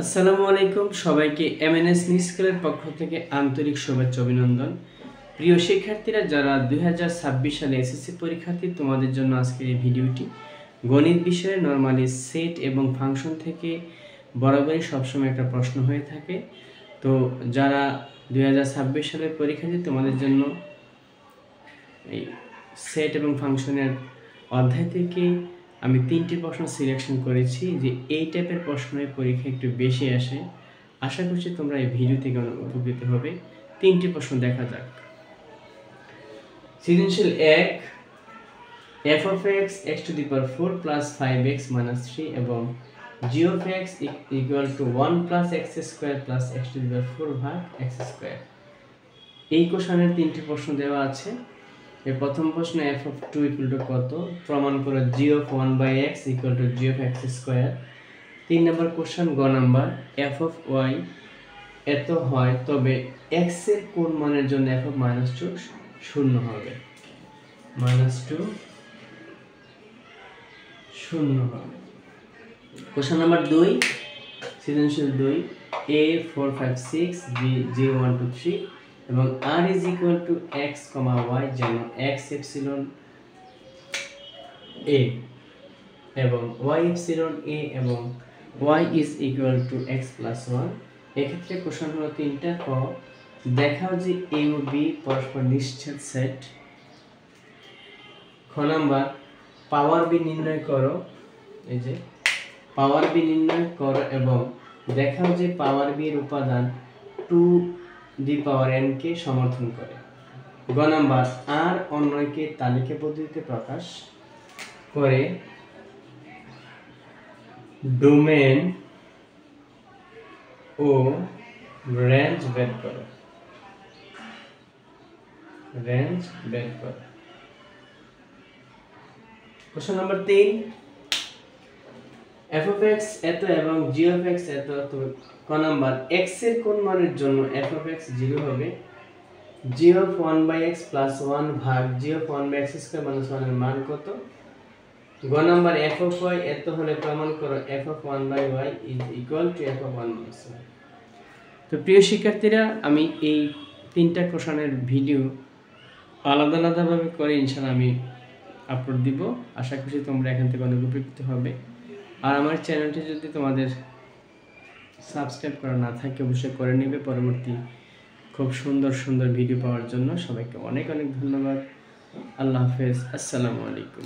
আসসালামু আলাইকুম সবাইকে এমএনএস নিউ স্কুলের পক্ষ থেকে আন্তরিক শুভেচ্ছা অভিনন্দন। প্রিয় শিক্ষার্থীরা, যারা 2026 সালে এসএসসি পরীক্ষার্থী, তোমাদের জন্য আজকের এই ভিডিওটি গণিত বিষয়ে নরমালি সেট এবং ফাংশন থেকে বরাবরই সবসময় একটা প্রশ্ন হয়ে থাকে। তো যারা 2026 সালের পরীক্ষার্থী, তোমাদের জন্য এই সেট এবং ফাংশনের অধ্যায় থেকে আমি 3টি প্রশ্ন সিলেকশন করেছি যে এই টাইপের প্রশ্নের পরীক্ষা একটু বেশি আসে। আশা করছি তোমরা এই ভিডিও থেকে উপকৃত হবে। 3টি প্রশ্ন দেখা যাক। সৃজনশীল 1, f of x x to the power 4 plus 5x minus 3 এবং g of x equal to 1 plus x square plus x to the power 4 ভাগ x square। এই কোশ্চেনের 3টি প্রশ্ন দেওয়া আছে। এর প্রথম প্রশ্ন f of 2 equal to কত, প্রমাণ করো g of 1 by x equal to g of x square। 3 number question গ নাম্বার, f of y এত হয় তবে x এর কোন মানের জন্য f of -2 শূন্য হবে, -2 শূন্য হবে। কোশ্চেন নাম্বার 2, সৃজনশীল 2, a 4 5 6 b 0 1 2 3 এবং r is equal to x, y যেন x epsilon a এবং y epsilon a এবং y is equal to x plus 1। এক্ষেত্রে কোশ্চেন হলো 3টা। ক, দেখাও যে a ও b পরস্পর নিশ্চিত সেট। খ নাম্বার, পাওয়ার b নির্ণয় করো। এই যে পাওয়ার b নির্ণয় করো এবং দেখাও যে পাওয়ার b এর উপাদান 2 পাওয়ার n কে সমর্থন করে। গ নাম্বার, আর অন্যকে তালিকা পদ্ধতিতে প্রকাশ করে ডোমেন ও রেঞ্জ বের করো। Question number 3, f of x এত এবং g of x এত। ক নাম্বার, x এর কোন মানের জন্য f of x 0 হবে, g of 1 by x plus 1 ভাগ g of 1 by x square minus 1 এর মান কত। গ নাম্বার, f of y এত হলে প্রমাণ করো f of 1 by y is equal to f of 1 minus y। তো প্রিয় শিক্ষার্থীরা, আমি এই 3টা কোশ্চেনের ভিডিও আলাদা আলাদাভাবে করে ইনশাআল্লাহ আমি আপলোড দিব। আশা করছি তোমরা এখান থেকে অনেক উপকৃত হবে। আর আমার চ্যানেলটি যদি তোমাদের সাবস্ক্রাইব করা না থাকে অবশ্যই করে নেবে পরবর্তী খুব সুন্দর সুন্দর ভিডিও পাওয়ার জন্য। সবাইকে অনেক অনেক ধন্যবাদ। আল্লাহ হাফেজ। আসসালামু আলাইকুম।